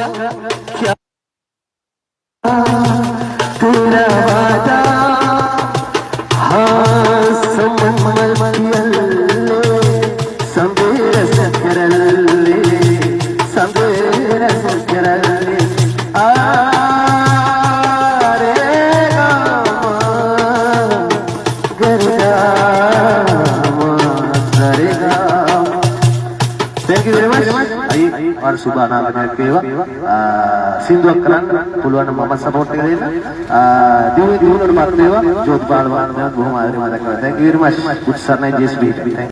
क्या तेरा वादा हाँ संबेर सकरल्ले संबेर सकरल्ले आरे gamma गरगामा गरगामा। Thank you very much. और सुबह नाम केवा सिंधु अक्रान पुलवान मम्मा सपोर्ट करेला दिवे दिवे और मारतेवा जोत बाल बाल में घुमा रहे मारा। Thank you very much. कुछ सरनाई जेस भी।